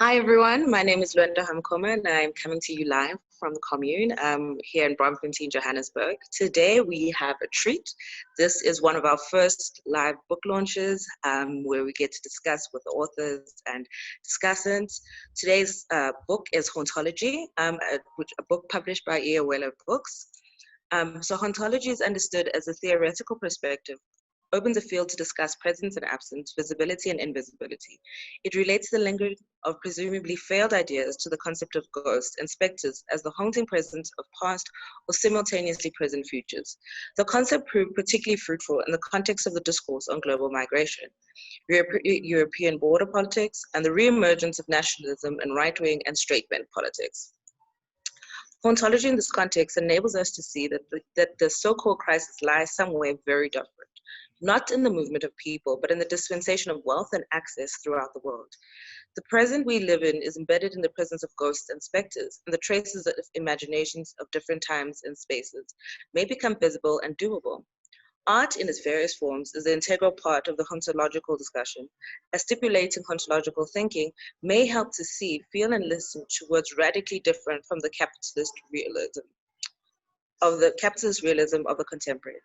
Hi everyone, my name is Luanda Hamkoma and I'm coming to you live from the Commune here in Braamfontein, Johannesburg. Today we have a treat. This is one of our first live book launches where we get to discuss with the authors and discussants. Today's book is Hauntology, a book published by Eowella Books. So Hauntology is understood as a theoretical perspective, opens a field to discuss presence and absence, visibility and invisibility. It relates the lingering of presumably failed ideas to the concept of ghosts and specters as the haunting presence of past or simultaneously present futures. The concept proved particularly fruitful in the context of the discourse on global migration, European border politics, and the re-emergence of nationalism and right-wing and straight-men politics. Hauntology in this context enables us to see that the so-called crisis lies somewhere very different, not in the movement of people, but in the dispensation of wealth and access throughout the world. The present we live in is embedded in the presence of ghosts and specters, and the traces of imaginations of different times and spaces may become visible and doable. Art in its various forms is an integral part of the hauntological discussion, as stipulating hauntological thinking may help to see, feel, and listen to words radically different from the capitalist realism of the contemporary.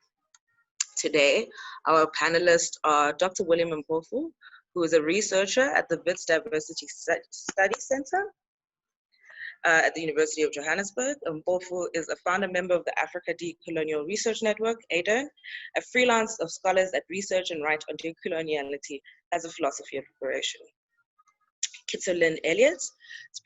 Today, our panelists are Dr. William Mpofu, who is a researcher at the Wits Diversity Study Center at the University of Johannesburg. Mpofu is a founder member of the Africa Decolonial Research Network, ADEN, a freelance of scholars at Research and Write on Decoloniality as a philosophy of liberation. Kitsolyn Elliott's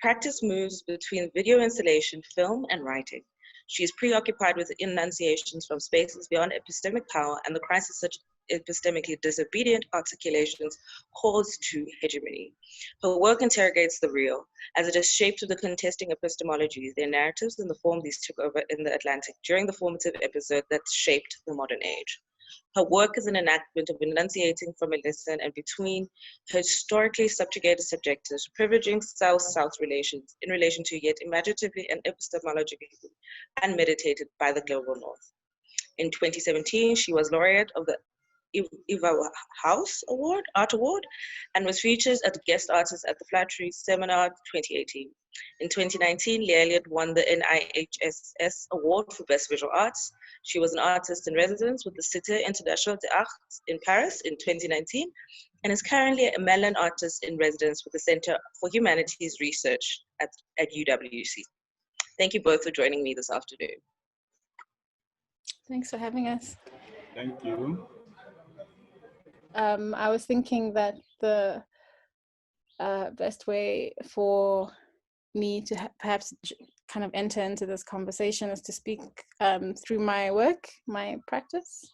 practice moves between video installation, film, and writing. She is preoccupied with enunciations from spaces beyond epistemic power and the crisis such epistemically disobedient articulations calls to hegemony. Her work interrogates the real, as it is shaped with the contesting epistemologies, their narratives, and the form these took over in the Atlantic during the formative episode that shaped the modern age. Her work is an enactment of enunciating from a lesson and between historically subjugated subjectives, privileging South-South relations in relation to yet imaginatively and epistemologically unmeditated by the global North. In 2017, she was laureate of the Eva House Art Award, and was featured as a guest artist at the Flattery Seminar 2018. In 2019, Leah won the NIHSS Award for Best Visual Arts. She was an artist in residence with the Cité Internationale des Arts in Paris in 2019, and is currently a Mellon artist in residence with the Center for Humanities Research at UWC. Thank you both for joining me this afternoon. Thanks for having us. Thank you. I was thinking that the best way for me to perhaps kind of enter into this conversation is to speak through my work, my practice,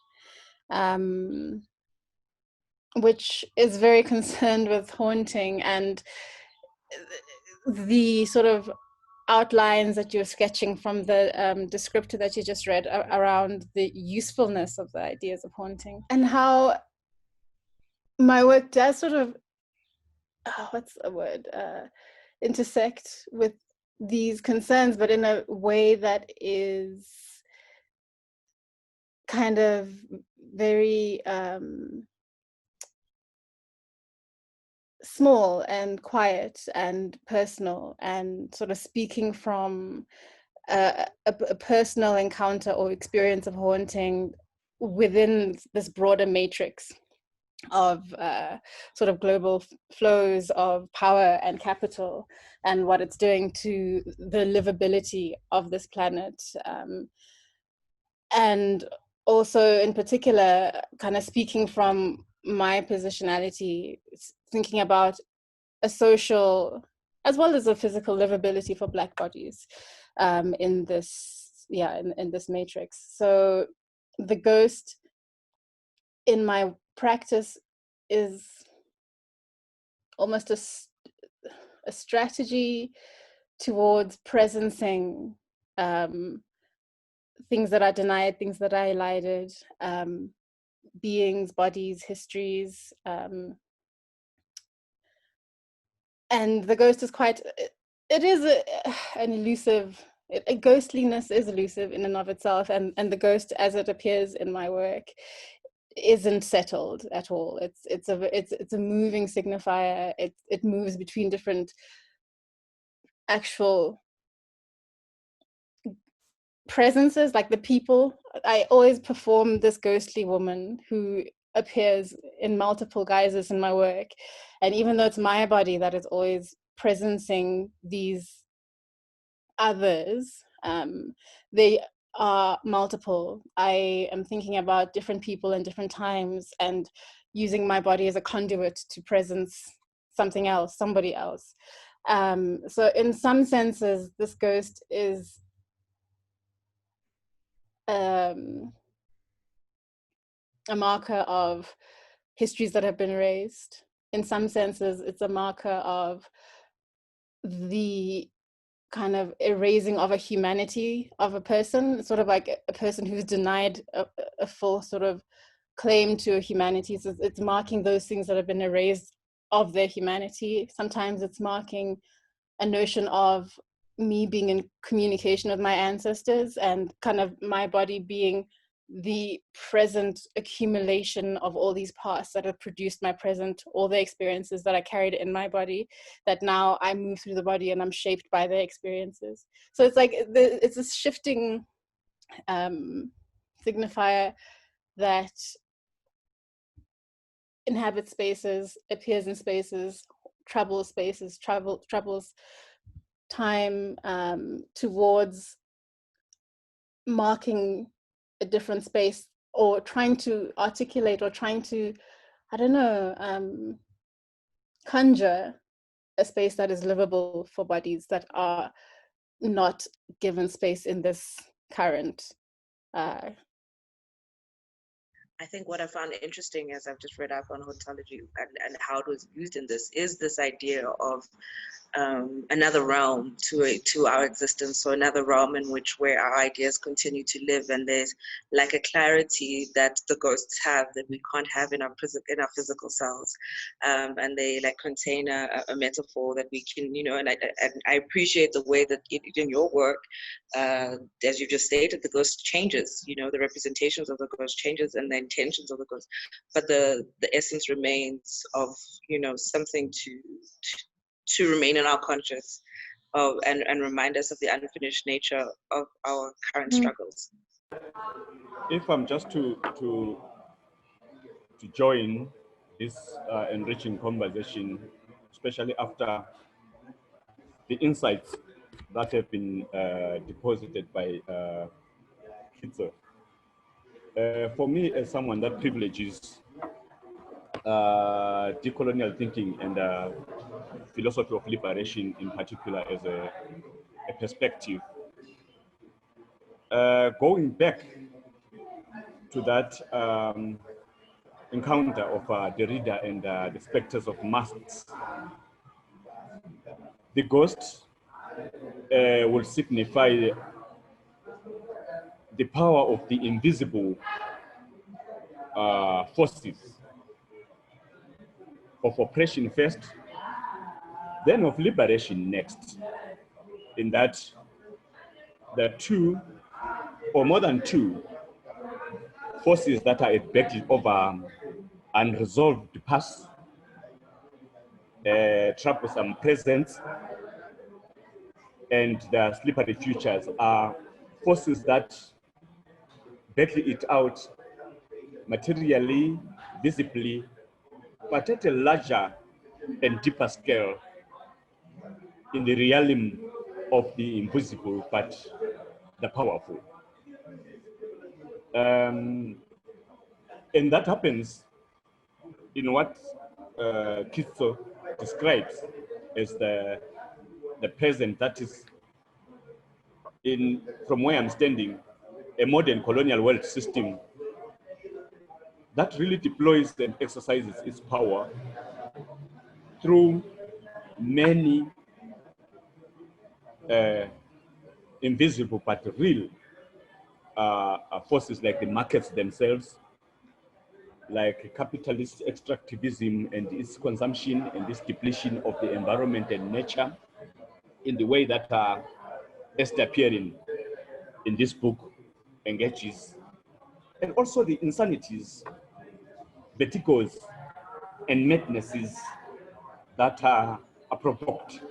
which is very concerned with haunting and the sort of outlines that you're sketching from the descriptor that you just read around the usefulness of the ideas of haunting and how my work does sort of, what's the word, intersect with these concerns, but in a way that is kind of very small and quiet and personal, and sort of speaking from a personal encounter or experience of haunting within this broader matrix of sort of global flows of power and capital and what it's doing to the livability of this planet. And also in particular, kind of speaking from my positionality, thinking about a social as well as a physical livability for Black bodies in this, in this matrix. So the ghost in my practice is almost a strategy towards presencing things that are denied, things that are elided, beings, bodies, histories. And the ghost is quite, it is an elusive, ghostliness is elusive in and of itself, and the ghost as it appears in my work isn't settled at all. It's a moving signifier. It moves between different actual presences, like the people. I always perform this ghostly woman who appears in multiple guises in my work, and even though it's my body that is always presencing these others, they are multiple. I am thinking about different people in different times and using my body as a conduit to presence something else, somebody else. So in some senses, this ghost is a marker of histories that have been erased. In some senses, it's a marker of the kind of erasing of a humanity of a person, sort of like a person who's denied a full sort of claim to a humanity. So it's marking those things that have been erased of their humanity. Sometimes it's marking a notion of me being in communication with my ancestors and kind of my body being the present accumulation of all these pasts that have produced my present, all the experiences that I carried in my body, that now I move through the body and I'm shaped by their experiences. So it's like it's this shifting signifier that inhabits spaces, appears in spaces, travels spaces, travels time towards marking a different space, or trying to articulate, or trying to, I don't know, conjure a space that is livable for bodies that are not given space in this current. I think what I found interesting as I've just read up on hauntology and how it was used in this is this idea of another realm to our existence, so another realm in which where our ideas continue to live, and there's like a clarity that the ghosts have that we can't have in our physical selves, and they like contain a metaphor that we can, and I appreciate the way that in your work, as you just stated, the ghost changes, the representations of the ghost changes and the intentions of the ghost, but the essence remains of something to remain in our conscious and remind us of the unfinished nature of our current struggles. If I'm just to join this enriching conversation, especially after the insights that have been deposited by Kitso. For me, as someone that privileges decolonial thinking and philosophy of liberation in particular as a perspective, going back to that encounter of Derrida and the specters of masks, the ghost will signify the power of the invisible forces of oppression first, then of liberation next, in that the two or more than two forces that are at battle over unresolved past, troublesome present, and the slippery futures are forces that battle it out materially, visibly, but at a larger and deeper scale in the realm of the invisible but the powerful. And that happens in what Kitso describes as the present, that is, from where I'm standing, a modern colonial world system that really deploys and exercises its power through many invisible but real forces, like the markets themselves, like capitalist extractivism and its consumption and its depletion of the environment and nature, in the way that Esther Pierin in this book engages, and also the insanities, vertigos, and madnesses that are provoked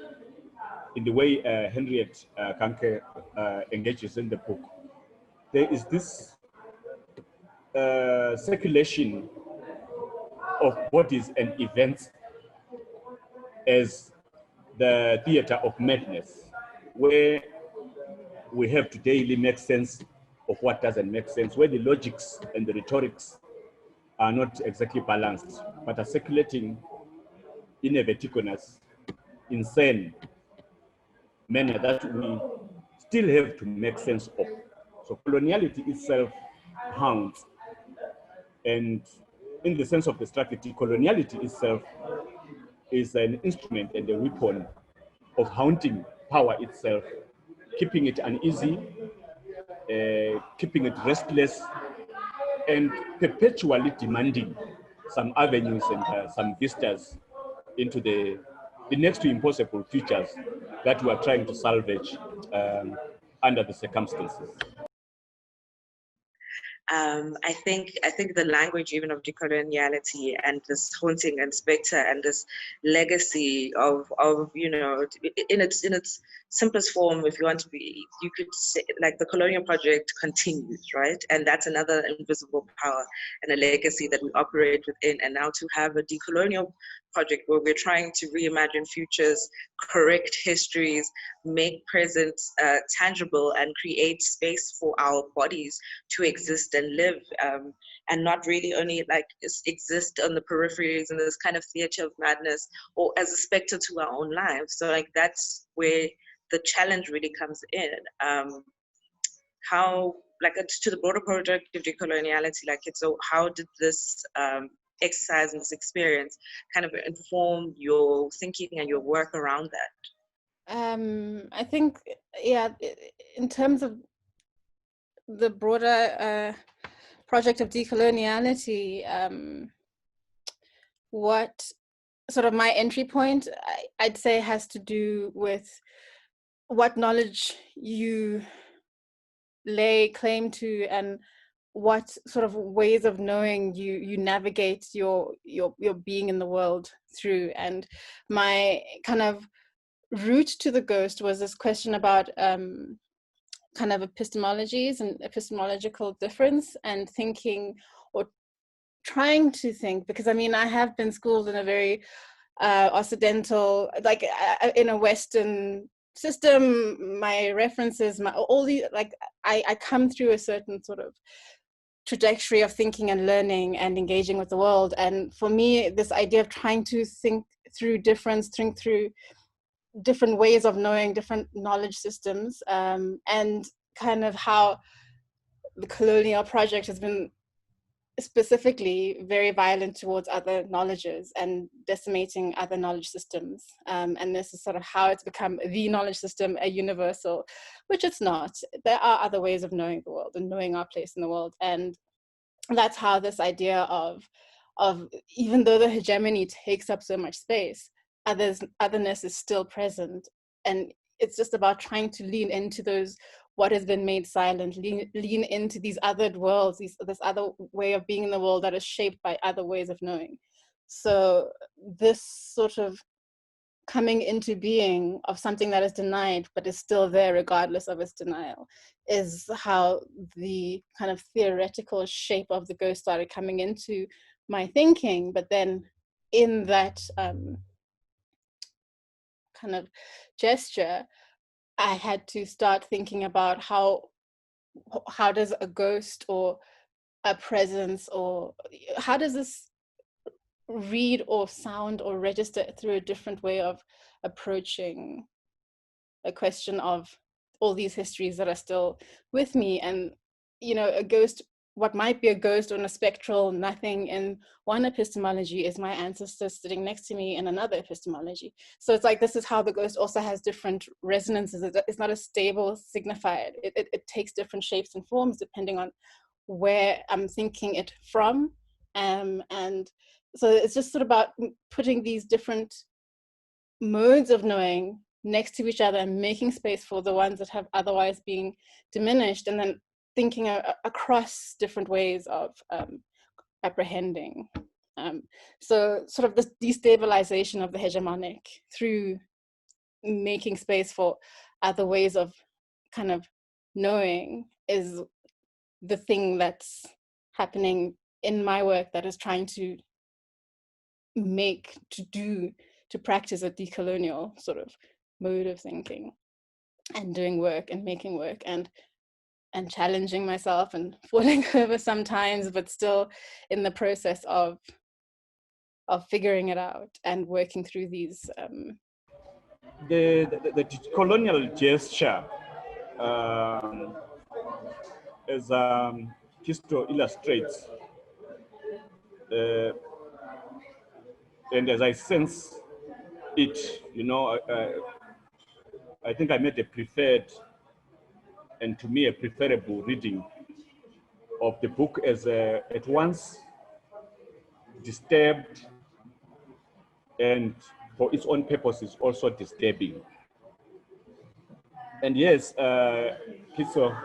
in the way Henriette Kanke engages in the book, there is this circulation of bodies and events as the theater of madness, where we have to daily make sense of what doesn't make sense, where the logics and the rhetorics are not exactly balanced, but are circulating in a vertiginous, insane manner that we still have to make sense of. So coloniality itself haunts, and in the sense of the strategy, coloniality itself is an instrument and a weapon of haunting power itself, keeping it uneasy, keeping it restless, and perpetually demanding some avenues and some vistas into the next to impossible futures that we are trying to salvage under the circumstances. I think the language even of decoloniality and this haunting and spectre and this legacy of you know, in its simplest form, if you want to be, you could say like the colonial project continues, right? And that's another invisible power and a legacy that we operate within. And now to have a decolonial project where we're trying to reimagine futures, correct histories, make present tangible, and create space for our bodies to exist and live, and not really only like exist on the peripheries in this kind of theater of madness or as a specter to our own lives. So like that's where the challenge really comes in. How, like to the broader project of decoloniality, like it's, so how did this exercise and this experience kind of inform your thinking and your work around that? I think, yeah, in terms of the broader project of decoloniality, what sort of my entry point, I'd say, has to do with what knowledge you lay claim to and what sort of ways of knowing you navigate your being in the world through. And my kind of route to the ghost was this question about kind of epistemologies and epistemological difference, and thinking or trying to think, because I mean I have been schooled in a very occidental, like in a Western system, my references, all the, like I come through a certain sort of trajectory of thinking and learning and engaging with the world. And for me, this idea of trying to think through difference, think through different ways of knowing, different knowledge systems, and kind of how the colonial project has been specifically very violent towards other knowledges and decimating other knowledge systems. And this is sort of how it's become the knowledge system, a universal, which it's not. There are other ways of knowing the world and knowing our place in the world. And that's how this idea of even though the hegemony takes up so much space, otherness is still present. And it's just about trying to lean into those, what has been made silent, lean into these other worlds, this other way of being in the world that is shaped by other ways of knowing. So this sort of coming into being of something that is denied but is still there regardless of its denial is how the kind of theoretical shape of the ghost started coming into my thinking. But then in that kind of gesture, I had to start thinking about how does a ghost or a presence, or how does this read or sound or register through a different way of approaching a question of all these histories that are still with me. And you know, a ghost, what might be a ghost on a spectral nothing in one epistemology is my ancestor sitting next to me in another epistemology. So it's like, this is how the ghost also has different resonances. It's not a stable signifier. It takes different shapes and forms depending on where I'm thinking it from. And so it's just sort of about putting these different modes of knowing next to each other and making space for the ones that have otherwise been diminished, and then thinking across different ways of apprehending. So sort of this destabilization of the hegemonic through making space for other ways of kind of knowing is the thing that's happening in my work, that is trying to practice a decolonial sort of mode of thinking and doing work and making work and challenging myself and falling over sometimes, but still in the process of figuring it out and working through these. The colonial gesture, as Kisto illustrates, and as I sense it, I think I made a preferred, and to me a preferable reading of the book as at once disturbed and for its own purposes also disturbing. And yes, Kiso,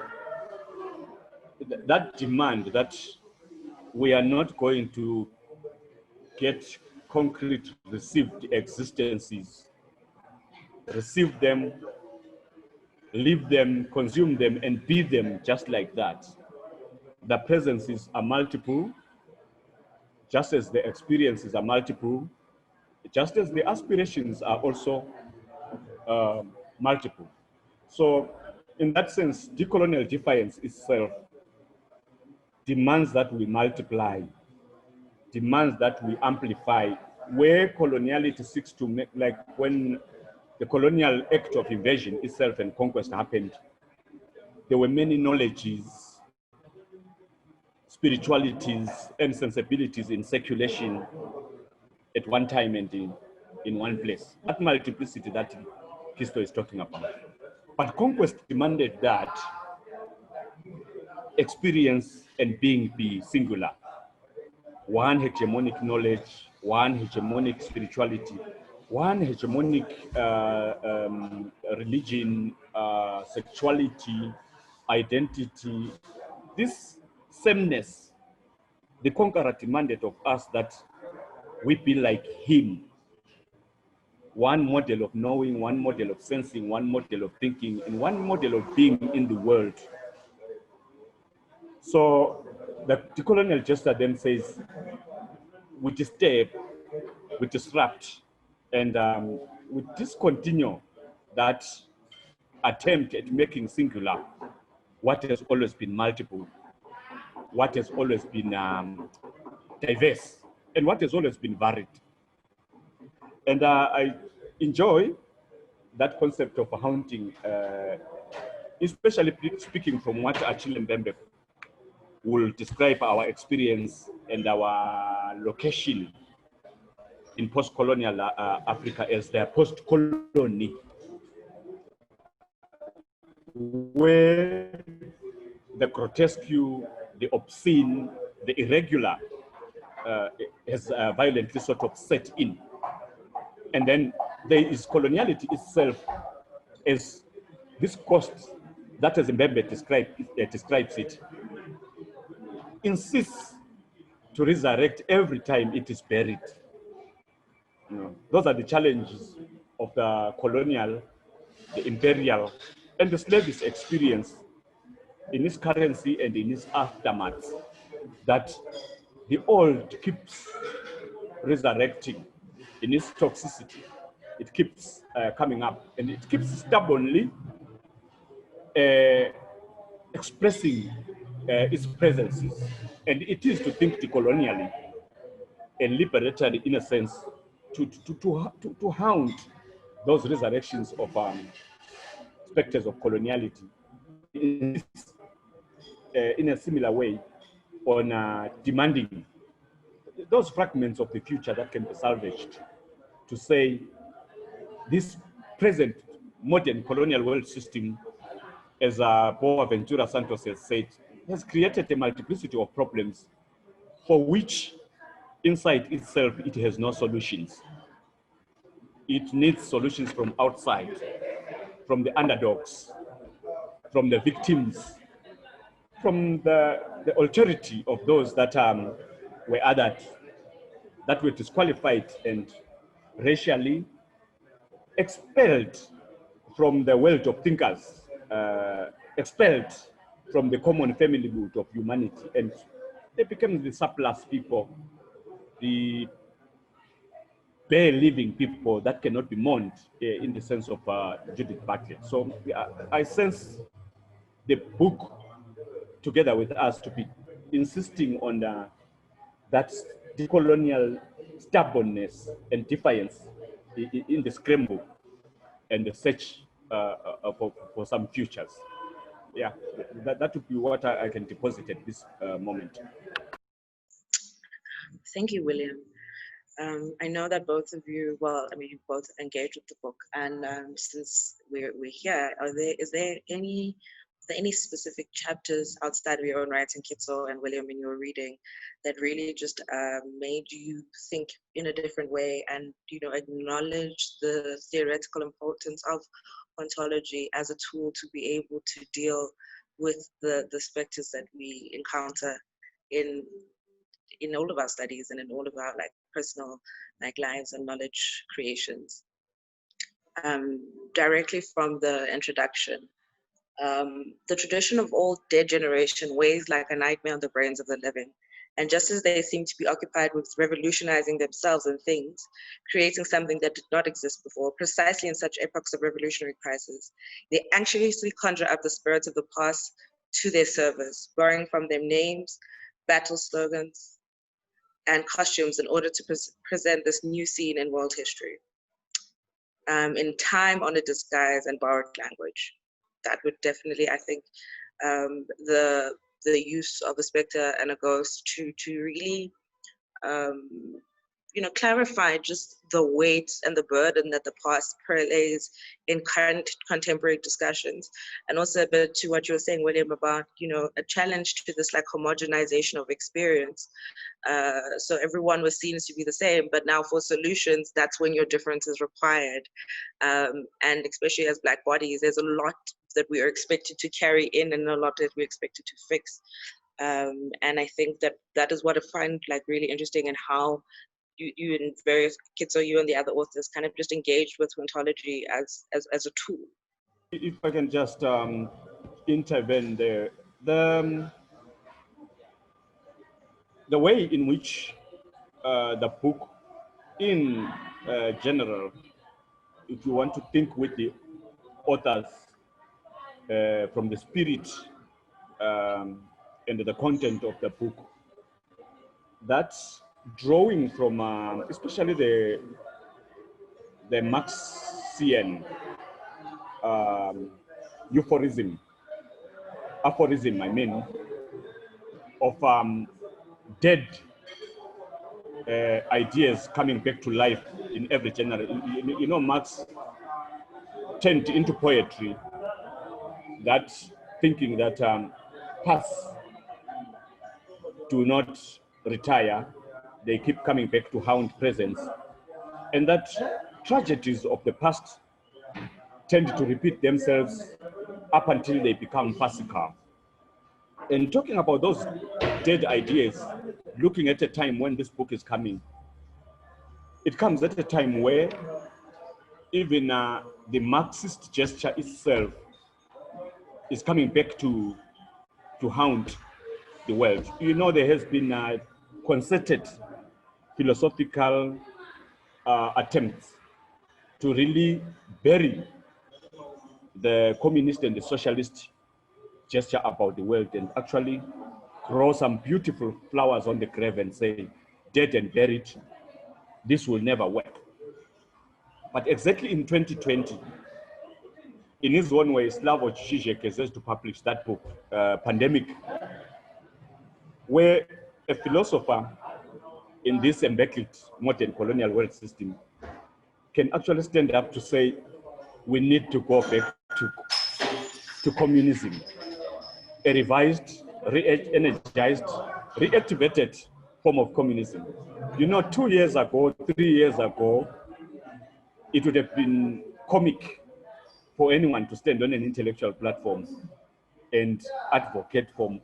that demand that we are not going to get concrete received existences, receive them, live them, consume them, and be them just like that. The presences are multiple, just as the experiences are multiple, just as the aspirations are also multiple. So in that sense, decolonial defiance itself demands that we multiply, demands that we amplify, where coloniality seeks to make, like when the colonial act of invasion itself and conquest happened, there were many knowledges, spiritualities, and sensibilities in circulation at one time and in one place. That multiplicity that Kisto is talking about. But conquest demanded that experience and being be singular. One hegemonic knowledge, one hegemonic spirituality, one hegemonic religion, sexuality, identity. This sameness, the conqueror demanded of us that we be like him. One model of knowing, one model of sensing, one model of thinking, and one model of being in the world. So the decolonial gesture then says, we disturb, we disrupt, and we discontinue that attempt at making singular what has always been multiple, what has always been diverse, and what has always been varied. And I enjoy that concept of haunting, especially speaking from what Achille Mbembe will describe our experience and our location in post-colonial Africa as the post-colony, where the grotesque, the obscene, the irregular has violently sort of set in. And then there is coloniality itself as this cost that, as Mbembe describes it, insists to resurrect every time it is buried. Those are the challenges of the colonial, the imperial, and the slavish experience in its currency and in its aftermath, that the old keeps resurrecting in its toxicity. It keeps coming up, and it keeps stubbornly expressing its presences. And it is to think decolonially and liberatory in a sense to hound those resurrections of specters of coloniality in a similar way on demanding those fragments of the future that can be salvaged, to say this present modern colonial world system, as Boaventura Santos has said, has created a multiplicity of problems for which inside itself it has no solutions. It needs solutions from outside, from the underdogs, from the victims, from the alterity of those that were othered, that were disqualified and racially expelled from the world of thinkers, expelled from the common family root of humanity, and they became the surplus people, the bare living people that cannot be mourned, in the sense of Judith Butler. So I sense the book, together with us, to be insisting on that decolonial stubbornness and defiance in the scramble and the search for some futures. Yeah, that would be what I can deposit at this moment. Thank you, William. I know that both of you, well, I mean, you both engaged with the book, and since we're here, is there any specific chapters outside of your own writing, Kitso and William, in your reading, that really just made you think in a different way and, you know, acknowledge the theoretical importance of ontology as a tool to be able to deal with the specters that we encounter in all of our studies and in all of our like personal like lives and knowledge creations? Directly from the introduction, the tradition of all dead generation weighs like a nightmare on the brains of the living. And just as they seem to be occupied with revolutionizing themselves and things, creating something that did not exist before, precisely in such epochs of revolutionary crisis, they anxiously conjure up the spirits of the past to their service, borrowing from them names, battle slogans, and costumes in order to present this new scene in world history. In time-honored disguise and borrowed language. That would definitely, I think, the use of a specter and a ghost to really, you know, clarify just the weight and the burden that the past plays in current contemporary discussions, and also a bit to what you were saying, William, about, you know, a challenge to this like homogenization of experience. So everyone was seen to be the same, but now for solutions, that's when your difference is required. And especially as Black bodies, there's a lot that we are expected to carry in and a lot that we're expected to fix. And I think that is what I find like really interesting, and how you and various kids, or you and the other authors, kind of just engaged with ontology as a tool. If I can just intervene there, the way in which the book, in general, if you want to think with the authors from the spirit and the content of the book, that's drawing from especially the Marxian aphorism, I mean, of dead ideas coming back to life in every generation. You know, Marx turned into poetry that thinking that paths do not retire, they keep coming back to haunt presence, and that tragedies of the past tend to repeat themselves up until they become farcical. And talking about those dead ideas, looking at a time when this book is coming, it comes at a time where even the Marxist gesture itself is coming back to haunt the world. You know, there has been concerted philosophical attempts to really bury the communist and the socialist gesture about the world, and actually grow some beautiful flowers on the grave and say, dead and buried, this will never work. But exactly in 2020, in his own way, Slavoj Žižek has to publish that book, Pandemic, where a philosopher in this embedded modern colonial world system can actually stand up to say, we need to go back to communism, a revised, re-energized, reactivated form of communism. You know, 2 years ago, 3 years ago, it would have been comic for anyone to stand on an intellectual platform and advocate for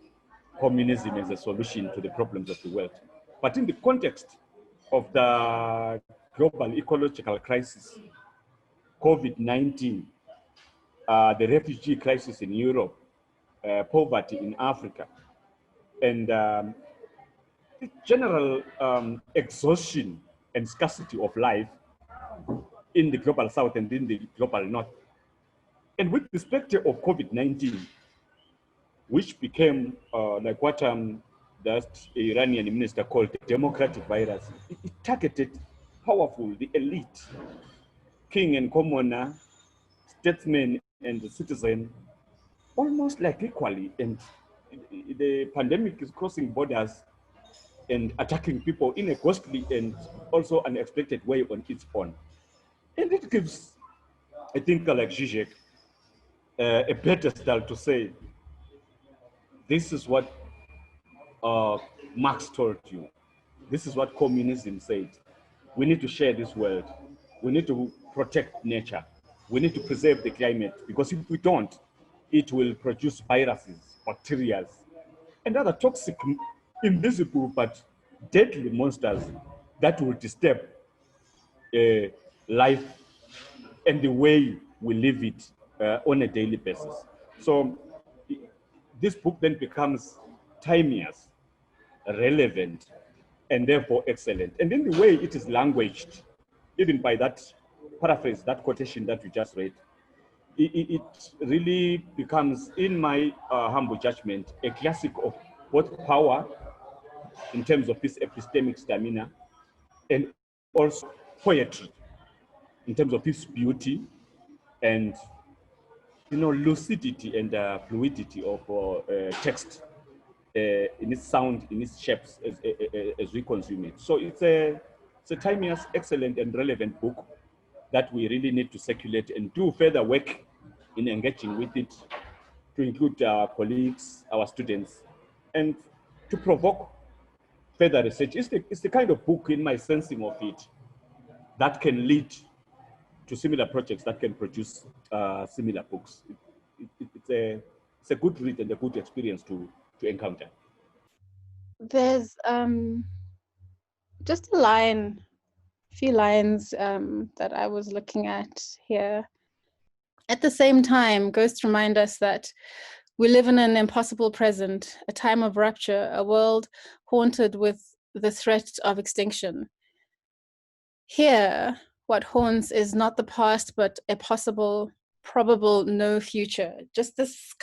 communism as a solution to the problems of the world. But in the context of the global ecological crisis, COVID-19, the refugee crisis in Europe, poverty in Africa, and the general exhaustion and scarcity of life in the global south and in the global north. And with the specter of COVID-19, which became like what that Iranian minister called the democratic virus, it targeted powerful, the elite, king and commoner, statesmen and the citizen, almost like equally. And the pandemic is crossing borders and attacking people in a ghostly and also unexpected way on its own. And it gives, I think, like Zizek, a pedestal to say, this is what Marx told you. This is what communism said. We need to share this world. We need to protect nature. We need to preserve the climate, because if we don't, it will produce viruses, bacteria, and other toxic, invisible but deadly monsters that will disturb life and the way we live it on a daily basis. So this book then becomes timeless, relevant, and therefore excellent. And in the way it is languaged, even by that paraphrase, that quotation that you just read, it really becomes, in my humble judgment, a classic of both power in terms of its epistemic stamina, and also poetry in terms of its beauty and lucidity and fluidity of text in its sound, in its shapes as we consume it. So it's a timeless, excellent, and relevant book that we really need to circulate and do further work in engaging with it, to include our colleagues, our students, and to provoke further research. It's the kind of book, in my sensing of it, that can lead to similar projects that can produce similar books. It's a good read and a good experience to encounter. There's just a few lines that I was looking at here. At the same time, ghosts remind us that we live in an impossible present, a time of rupture, a world haunted with the threat of extinction. Here, what haunts is not the past, but a possible, probable no future. Just this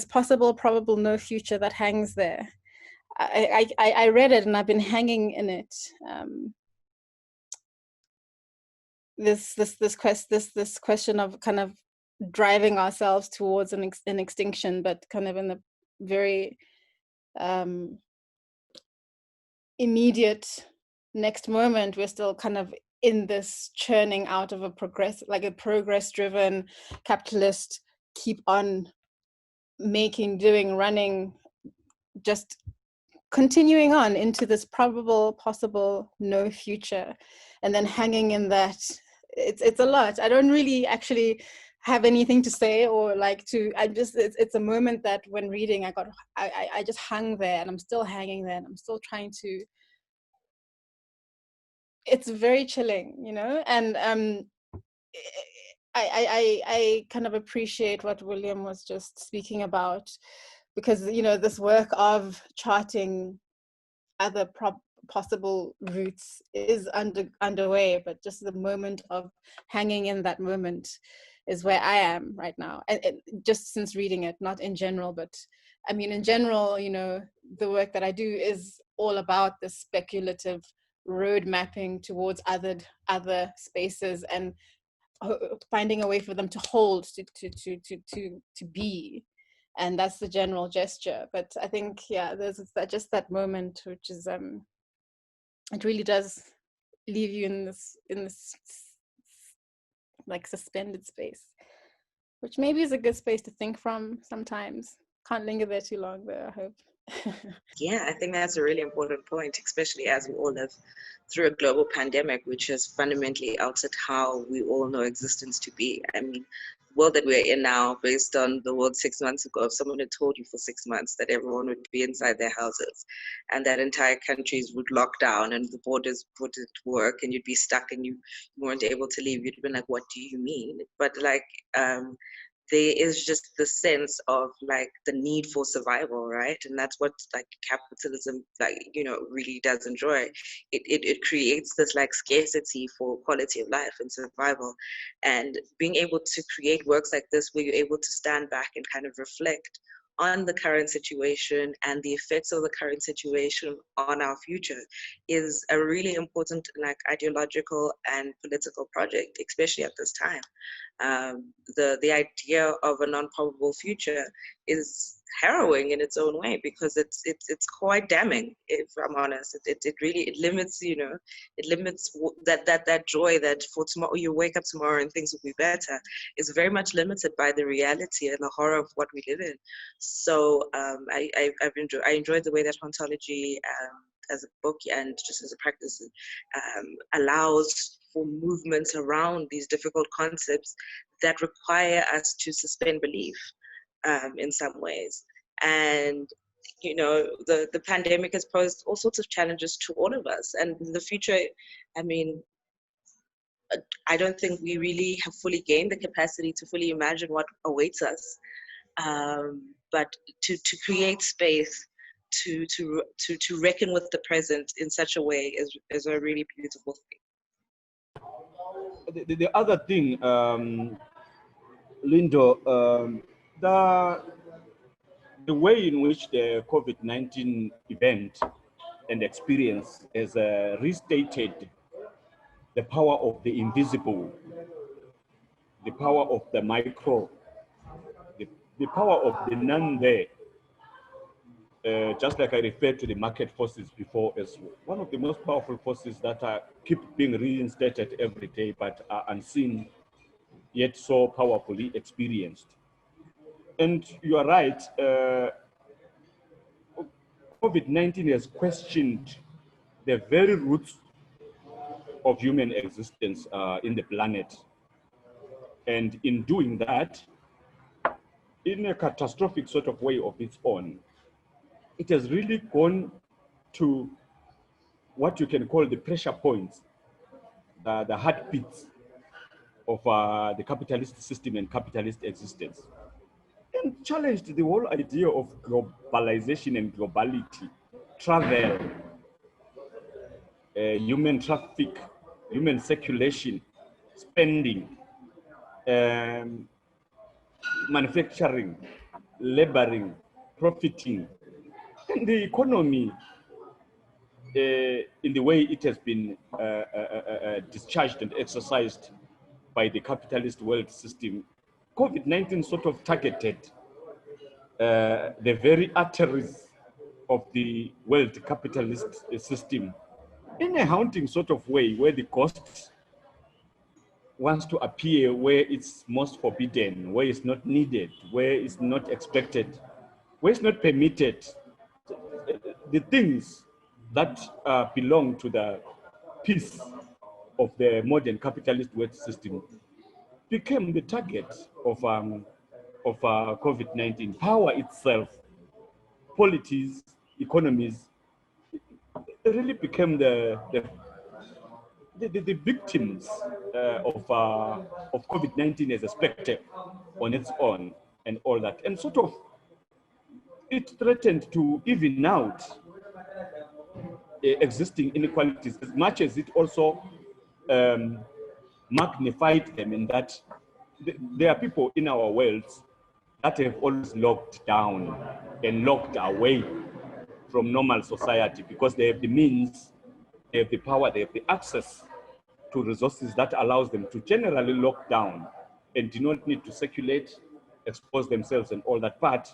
possible, probable no future that hangs there. I read it and I've been hanging in it. This question of kind of driving ourselves towards an extinction, but kind of in the very immediate next moment, we're still kind of in this churning out of a progress-driven capitalist, keep on making, doing, running, just continuing on into this probable, possible, no future, and then hanging in that. It's a lot. I don't really actually have anything to say or it's a moment that when reading, I just hung there, and I'm still hanging there, and I'm still trying to. It's very chilling, and I kind of appreciate what William was just speaking about, because this work of charting other possible routes is underway, but just the moment of hanging in that moment is where I am right now, and just since reading it, not in general, but I mean in general, the work that I do is all about the speculative road mapping towards other spaces, and finding a way for them to hold, to be. And that's the general gesture. But I think, there's just that moment, which is it really does leave you in this like suspended space, which maybe is a good space to think from sometimes. Can't linger there too long though, I hope. Yeah, I think that's a really important point, especially as we all live through a global pandemic, which has fundamentally altered how we all know existence to be. I mean, the world that we're in now, based on the world 6 months ago, if someone had told you for 6 months that everyone would be inside their houses and that entire countries would lock down and the borders wouldn't work and you'd be stuck and you weren't able to leave, you'd have been like, what do you mean? But there is just the sense of like the need for survival, right? And that's what like capitalism, like, you know, really does enjoy. It creates this like scarcity for quality of life and survival. And being able to create works like this where you're able to stand back and kind of reflect on the current situation and the effects of the current situation on our future is a really important like ideological and political project, especially at this time. The idea of a non-probable future is harrowing in its own way, because it's quite damning, if I'm honest. It really limits, you know, it limits that joy that for tomorrow you wake up tomorrow and things will be better, is very much limited by the reality and the horror of what we live in. So I enjoyed the way that Hauntology, as a book and just as a practice, allows for movements around these difficult concepts that require us to suspend belief in some ways. And, you know, the pandemic has posed all sorts of challenges to all of us. And in the future, I mean, I don't think we really have fully gained the capacity to fully imagine what awaits us. But to create space to reckon with the present in such a way is a really beautiful thing. The other thing, Lindo, the way in which the COVID-19 event and experience has restated the power of the invisible, the power of the micro, the power of the none there. Just like I referred to the market forces before, as one of the most powerful forces that keep being reinstated every day, but are unseen, yet so powerfully experienced. And you are right, COVID-19 has questioned the very roots of human existence in the planet. And in doing that, in a catastrophic sort of way of its own, it has really gone to what you can call the pressure points, the heartbeats of the capitalist system and capitalist existence, and challenged the whole idea of globalization and globality, travel, human traffic, human circulation, spending, manufacturing, laboring, profiting, and the economy in the way it has been discharged and exercised by the capitalist world system. COVID-19 sort of targeted the very arteries of the world capitalist system in a haunting sort of way, where the ghost wants to appear where it's most forbidden, where it's not needed, where it's not expected, where it's not permitted. The things that belong to the peace of the modern capitalist world system became the target of COVID-19. Power itself, polities, economies, really became the victims of COVID-19 as a spectre on its own and all that. And sort of it threatened to even out existing inequalities, as much as it also magnified them, in that there are people in our worlds that have always locked down and locked away from normal society because they have the means, they have the power, they have the access to resources that allows them to generally lock down and do not need to circulate, expose themselves and all that. But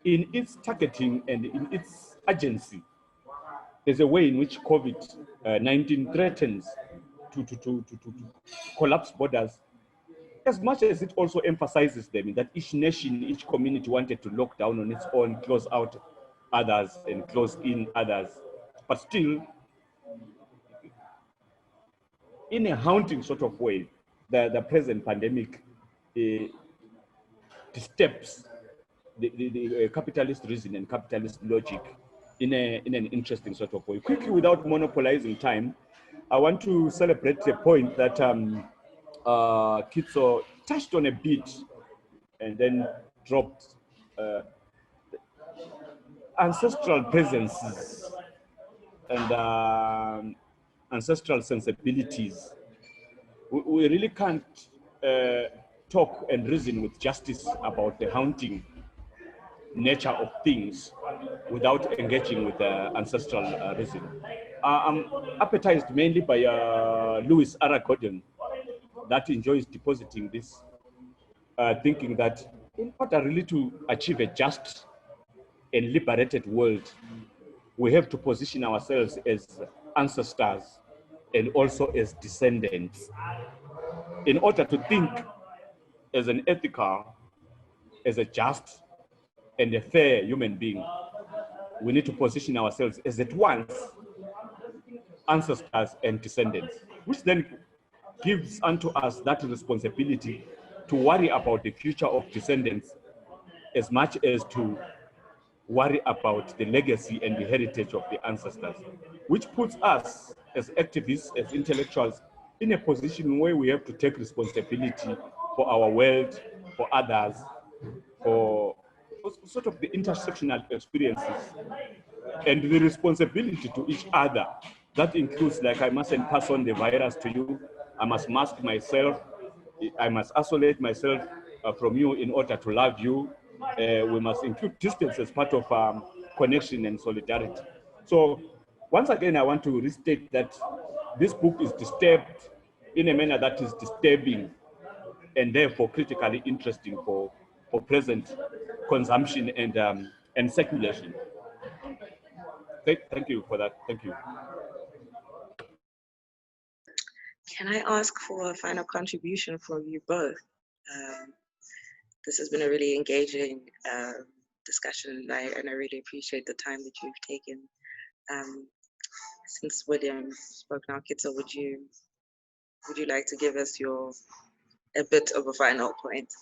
in its targeting and in its agency, there's a way in which COVID-19 threatens to collapse borders, as much as it also emphasizes them in that each nation, each community wanted to lock down on its own, close out others and close in others. But still, in a haunting sort of way, the present pandemic disturbs the capitalist reason and capitalist logic in an interesting sort of way. Quickly, without monopolizing time, I want to celebrate the point that Kitso touched on a bit and then dropped ancestral presences and ancestral sensibilities. We really can't talk and reason with justice about the haunting nature of things without engaging with ancestral reason. I'm appetized mainly by Lewis R. Gordon, that enjoys depositing this, thinking that in order really to achieve a just and liberated world, we have to position ourselves as ancestors and also as descendants. In order to think as an ethical, as a just and a fair human being, we need to position ourselves as at once ancestors and descendants, which then gives unto us that responsibility to worry about the future of descendants as much as to worry about the legacy and the heritage of the ancestors, which puts us as activists, as intellectuals, in a position where we have to take responsibility for our world, for others, for sort of the intersectional experiences and the responsibility to each other. That includes, like, I mustn't pass on the virus to you, I must mask myself, I must isolate myself from you in order to love you. We must include distance as part of connection and solidarity. So once again, I want to restate that this book is disturbed in a manner that is disturbing and therefore critically interesting for present consumption and circulation. Thank you for that. Thank you. Can I ask for a final contribution from you both? This has been a really engaging discussion, and I really appreciate the time that you've taken. Since William spoke now, Kitso, would you like to give us a bit of a final point?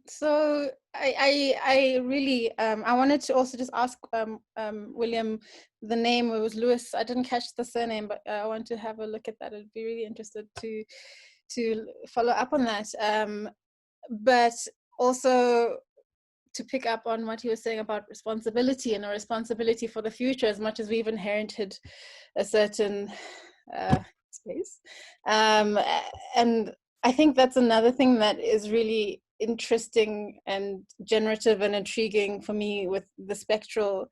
So I really I wanted to also just ask William, the name, it was Lewis, I didn't catch the surname, but I want to have a look at that. I'd be really interested to follow up on that, but also to pick up on what he was saying about responsibility and a responsibility for the future, as much as we've inherited a certain space, and I think that's another thing that is really interesting and generative and intriguing for me with the spectral,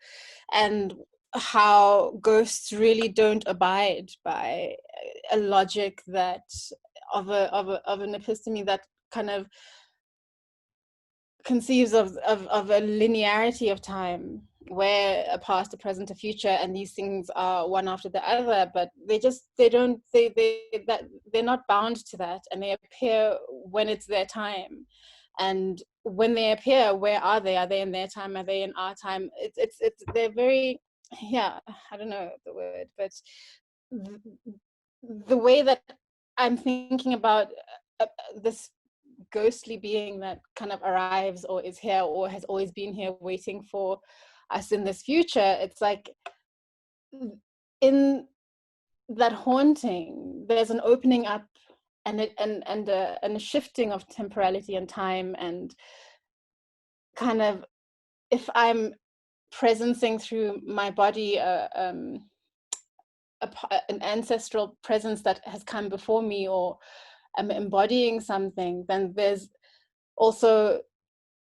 and how ghosts really don't abide by a logic that of an episteme that kind of conceives of a linearity of time, where a past, a present, a future, and these things are one after the other, but they're not bound to that, and they appear when it's their time. And when they appear, where are they? Are they in their time? Are they in our time? They're very, I don't know the word, but the way that I'm thinking about this ghostly being that kind of arrives or is here or has always been here waiting for us in this future, it's like in that haunting there's an opening up and a shifting of temporality and time, and kind of, if I'm presencing through my body an ancestral presence that has come before me, or I'm embodying something, then there's also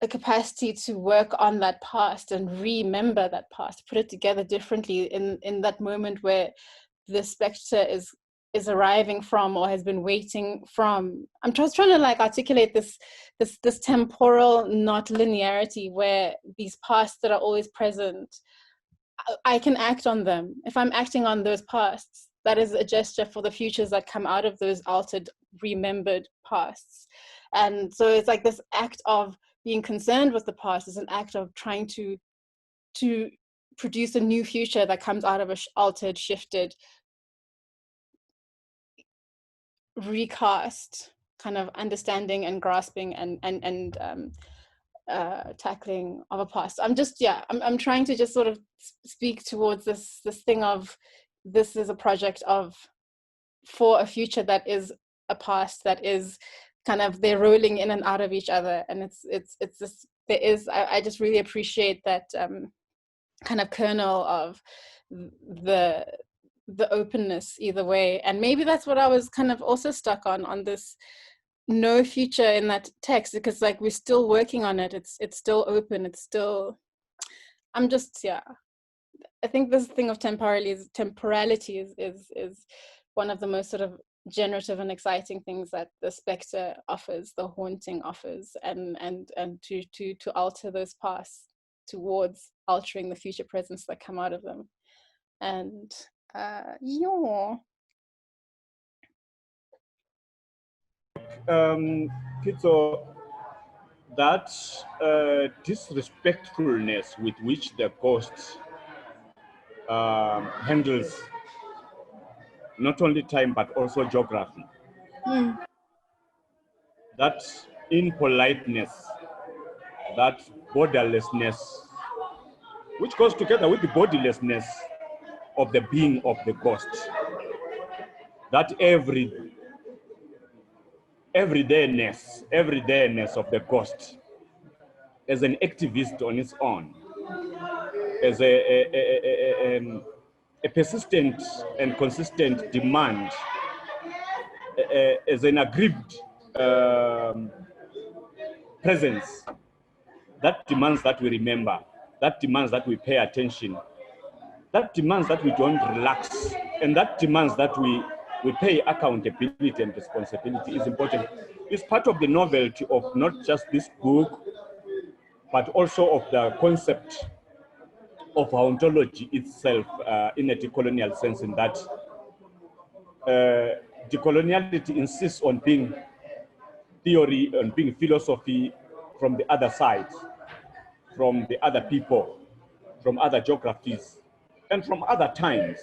a capacity to work on that past and remember that past, put it together differently in that moment where the spectre is arriving from, or has been waiting from. I'm just trying to like articulate this temporal not linearity, where these pasts that are always present, I can act on them. If I'm acting on those pasts, that is a gesture for the futures that come out of those altered, remembered pasts. And so it's like this act of being concerned with the past is an act of trying to produce a new future that comes out of a altered, shifted, recast kind of understanding and grasping and tackling of a past. I'm trying to just sort of speak towards this thing of, this is a project of for a future that is a past that is kind of, they're rolling in and out of each other. And it's just, I just really appreciate that kind of kernel of the openness either way. And maybe that's what I was kind of also stuck on this no future in that text, because like we're still working on it. It's still open. It's still, I'm just, yeah. I think this thing of temporality is one of the most sort of generative and exciting things that the spectre offers, the haunting offers, and to alter those paths towards altering the future presence that come out of them. And yeah. Kitso, that disrespectfulness with which the ghost handles not only time but also geography, that impoliteness, that borderlessness, which goes together with the bodilessness of the being of the ghost, that everydayness of the ghost as an activist on its own, as a persistent and consistent demand, as an aggrieved presence that demands that we remember, that demands that we pay attention, that demands that we don't relax, and that demands that we pay accountability and responsibility is important. It's part of the novelty of not just this book, but also of the concept of hauntology itself in a decolonial sense, in that decoloniality insists on being theory, on being philosophy from the other side, from the other people, from other geographies, and from other times.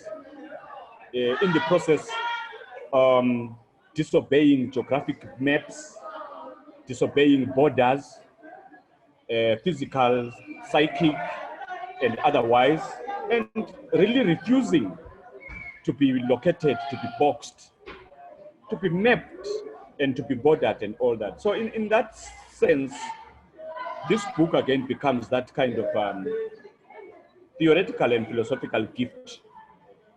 In the process, disobeying geographic maps, disobeying borders, physical, psychic, and otherwise, and really refusing to be located, to be boxed, to be mapped, and to be bordered and all that. So in that sense, this book again becomes that kind of theoretical and philosophical gift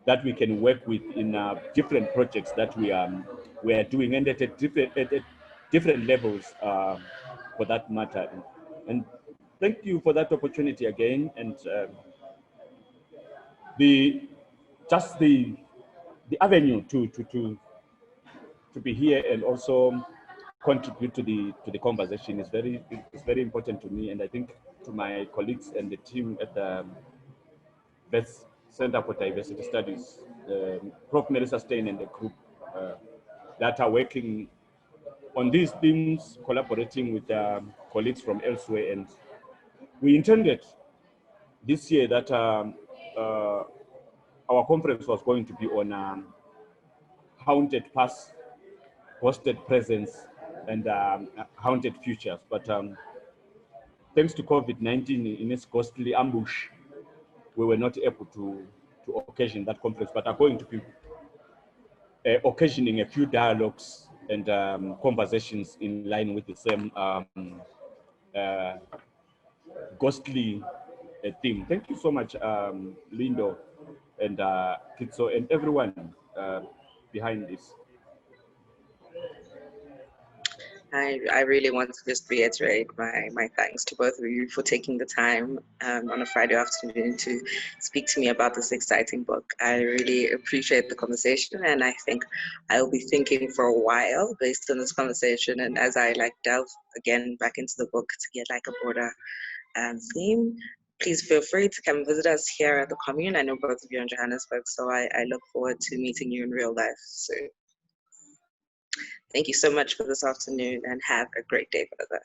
that we can work with in different projects that we are doing, and at different levels for that matter. And thank you for that opportunity again, and the avenue to be here and also contribute to the conversation is very important to me, and I think to my colleagues and the team at the Best Center for Diversity Studies, Prof. Melissa Stein and the group that are working on these themes, collaborating with colleagues from elsewhere. And we intended this year that our conference was going to be on haunted past, ghosted presence, and haunted futures. But thanks to COVID-19 in its ghostly ambush, we were not able to occasion that conference, but are going to be occasioning a few dialogues and conversations in line with the same ghostly theme. Thank you so much, Lindo and Kitso and everyone behind this. I really want to just reiterate my thanks to both of you for taking the time on a Friday afternoon to speak to me about this exciting book. I really appreciate the conversation, and I think I'll be thinking for a while based on this conversation, and as I delve again back into the book to get a broader theme. Please feel free to come visit us here at the Commune. I know both of you are in Johannesburg, so I look forward to meeting you in real life soon. Thank you so much for this afternoon, and have a great day further.